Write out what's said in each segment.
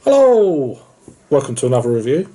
Hello! Welcome to another review.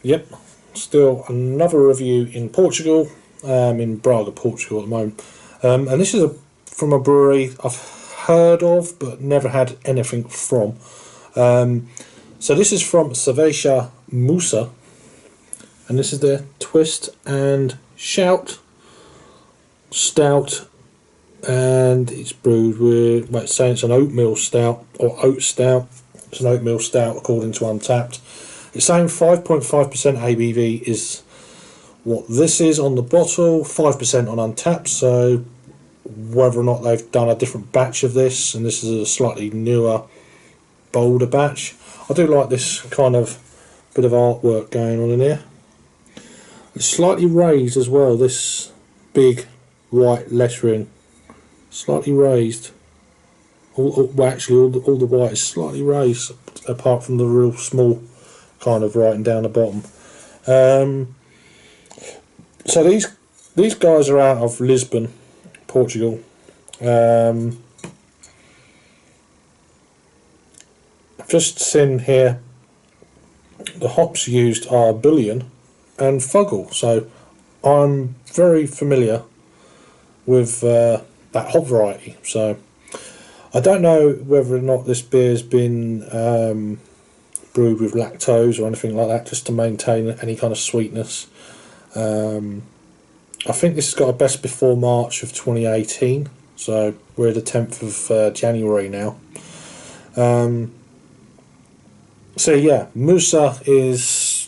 Yep, still another review in Portugal, in Braga, Portugal at the moment. And this is from a brewery I've heard of but never had anything from. So this is from Cerveja Musa, and this is their twist and shout stout, and it's brewed with, well, it's saying it's an oatmeal stout or oat stout. It's an oatmeal stout according to Untappd. It's saying 5.5% ABV is what this is on the bottle, 5% on Untappd, so whether or not they've done a different batch of this, and this is a slightly newer, bolder batch. I do like this kind of bit of artwork going on in here. It's slightly raised as well, this big white lettering, slightly raised. Well, actually, all the white is slightly raised, apart from the real small kind of writing down the bottom. So these guys are out of Lisbon, Portugal. I've just seen here the hops used are bullion and fuggle, so I'm very familiar with that hop variety. So I don't know whether or not this beer has been brewed with lactose or anything like that, just to maintain any kind of sweetness. I think this has got a best before March of 2018, so we're the 10th of January now. So yeah, Musa is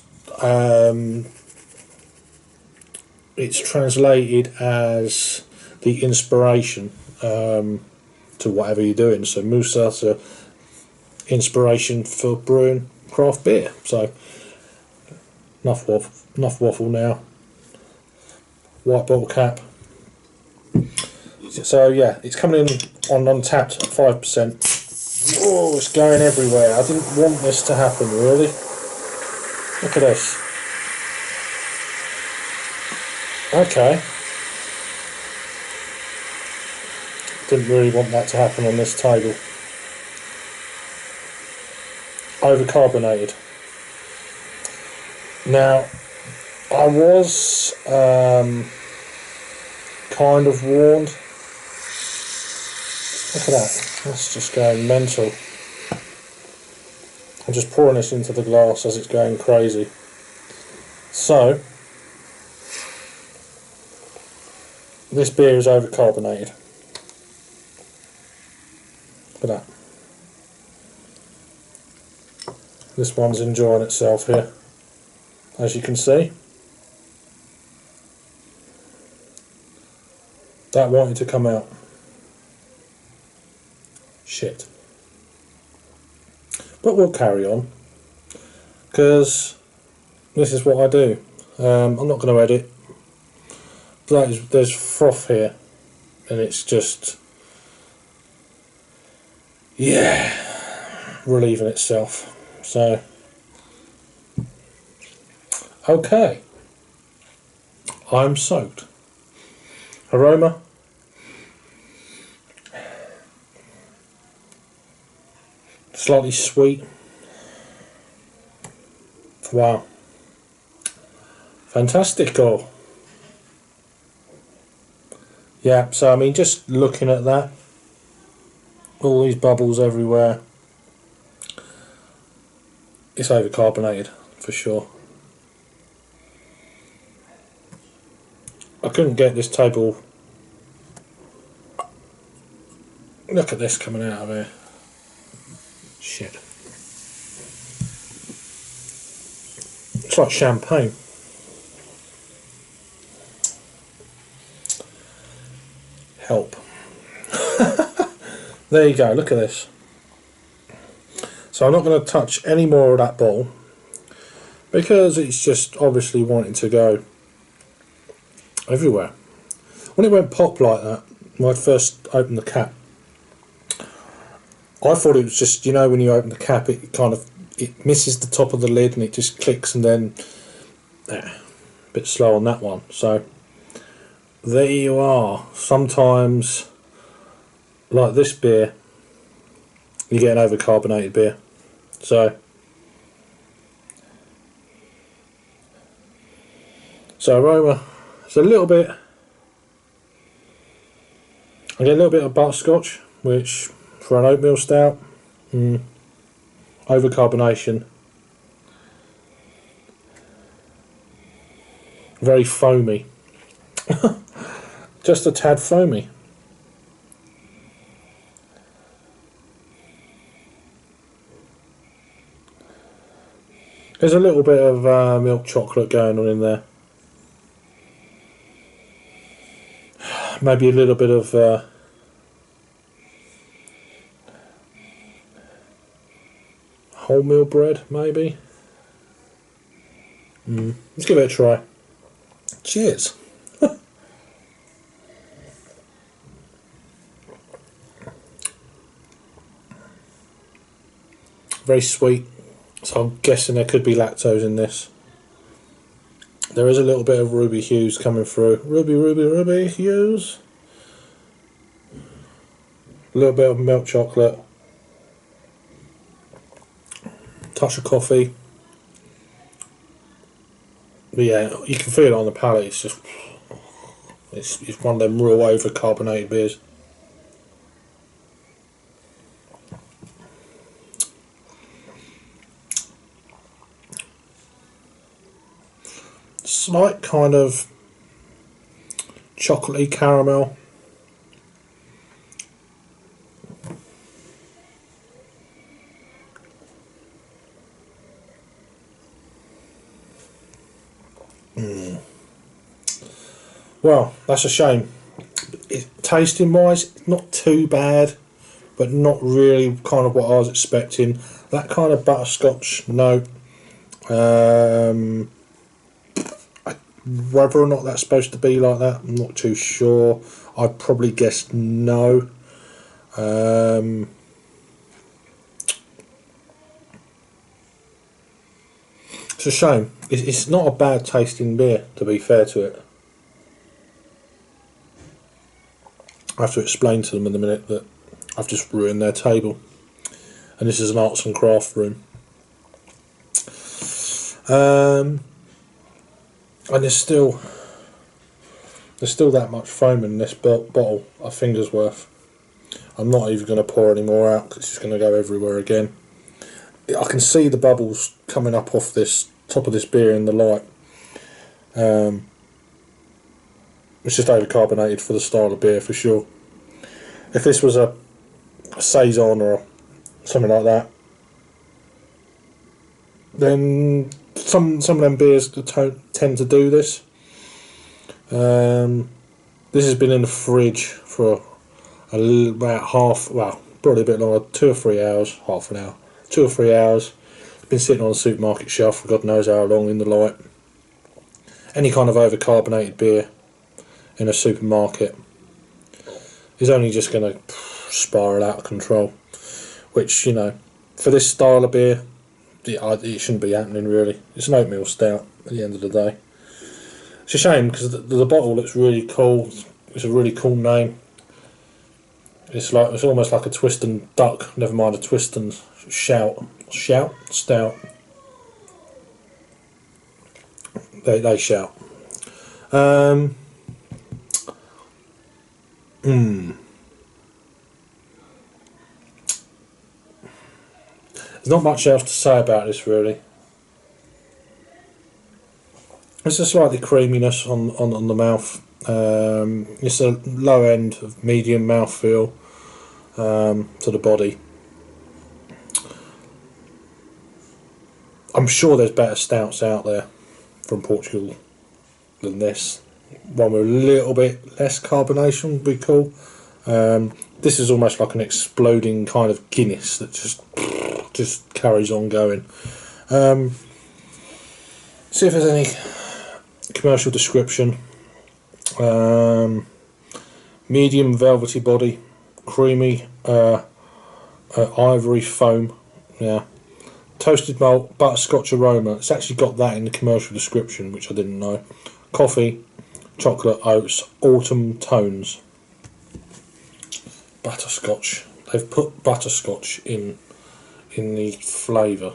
it's translated as the inspiration to whatever you're doing. So Musa's a inspiration for brewing craft beer. So enough waffle now. White bottle cap. So yeah, it's coming in on Untappd at 5%. Oh, it's going everywhere. I didn't want this to happen, really. Look at this. Okay. Didn't really want that to happen on this table. Overcarbonated. Now, I was kind of warned. Look at that. That's just going mental. I'm just pouring this into the glass as it's going crazy. So, this beer is overcarbonated. Look at that. This one's enjoying itself here, as you can see. That wanted to come out. Shit. But we'll carry on, because this is what I do. I'm not going to edit. There's froth here, and it's just, yeah, relieving itself. So, okay, I'm soaked. Aroma, slightly sweet. Wow, fantastico. Yeah, so I mean, just looking at that, all these bubbles everywhere, it's overcarbonated for sure. I couldn't get this table. Look at this coming out of here. Shit. It's like champagne. Help. There you go, look at this. So I'm not going to touch any more of that bottle, because it's just obviously wanting to go everywhere. When it went pop like that, when I first opened the cap, I thought it was just, you know, when you open the cap, it misses the top of the lid and it just clicks, and then a bit slow on that one. So there you are. So aroma, it's a little bit, I get a little bit of butterscotch, which for an oatmeal stout, overcarbonation, very foamy, just a tad foamy. There's a little bit of milk chocolate going on in there. Maybe a little bit of wholemeal bread, maybe. Let's give it a try. Cheers. Very sweet, so I'm guessing there could be lactose in this. There is a little bit of ruby hues coming through. Ruby hues. A little bit of milk chocolate. Touch of coffee. But yeah, you can feel it on the palate. It's just, it's one of them real over-carbonated beers. Slight kind of chocolatey caramel. Well, that's a shame. Tasting wise, not too bad, but not really kind of what I was expecting. That kind of butterscotch note. Whether or not that's supposed to be like that, I'm not too sure. I'd probably guess no. It's a shame. It's not a bad tasting beer, to be fair to it. I have to explain to them in a minute that I've just ruined their table, and this is an arts and craft room. And there's still that much foam in this bottle, a finger's worth. I'm not even going to pour any more out because it's just going to go everywhere again. I can see the bubbles coming up off this top of this beer in the light. It's just overcarbonated for the style of beer for sure. If this was a saison or something like that, then some of them beers tend to do this. This has been in the fridge for about probably a bit longer, 2 or 3 hours, half an hour, 2 or 3 hours. It's been sitting on a supermarket shelf for God knows how long in the light. Any kind of overcarbonated beer in a supermarket is only just going to spiral out of control, which, you know, for this style of beer, it shouldn't be happening really. It's an oatmeal stout at the end of the day. It's a shame because the bottle looks really cool. It's a really cool name. It's almost like a twist and duck, never mind a twist and stout. They shout. There's not much else to say about this really. It's a slightly creaminess on the mouth. It's a low end of medium mouthfeel to the body. I'm sure there's better stouts out there from Portugal than this. One with a little bit less carbonation would be cool. This is almost like an exploding kind of Guinness that just carries on going. See if there's any commercial description. Medium velvety body, creamy ivory foam. Yeah. Toasted malt, butterscotch aroma. It's actually got that in the commercial description, which I didn't know. Coffee, chocolate, oats, autumn tones. Butterscotch. They've put butterscotch in in the flavour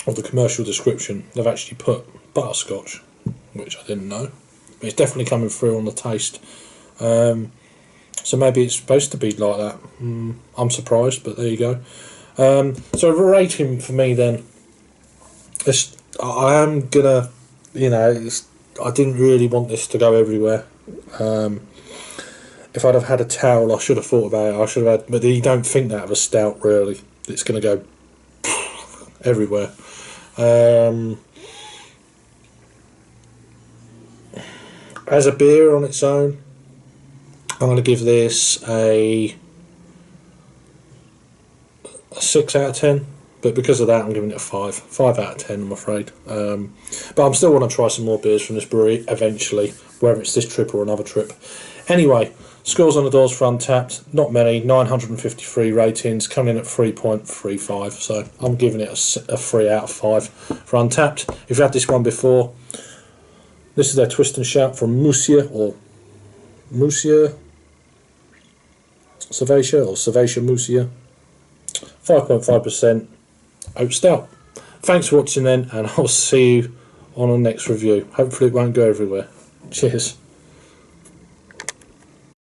of the commercial description, they've actually put butterscotch, which I didn't know. But it's definitely coming through on the taste. So maybe it's supposed to be like that. I'm surprised, but there you go. So a rating for me then. I am gonna, you know, I didn't really want this to go everywhere. If I'd have had a towel, I should have thought about it. I should have had, but you don't think that of a stout, really. It's going to go everywhere. As a beer on its own, I'm going to give this a 6 out of 10. But because of that, I'm giving it a 5. 5 out of 10, I'm afraid. But I'm still want to try some more beers from this brewery eventually, whether it's this trip or another trip. Anyway, scores on the doors for Untappd, not many, 953 ratings, coming in at 3.35. So I'm giving it a 3 out of 5 for Untappd. If you've had this one before, this is their Twist and Shout from Musa, or Musa, Cerveja Musa, 5.5%. Oat Stout. Thanks for watching then, and I'll see you on the next review. Hopefully it won't go everywhere. Cheers.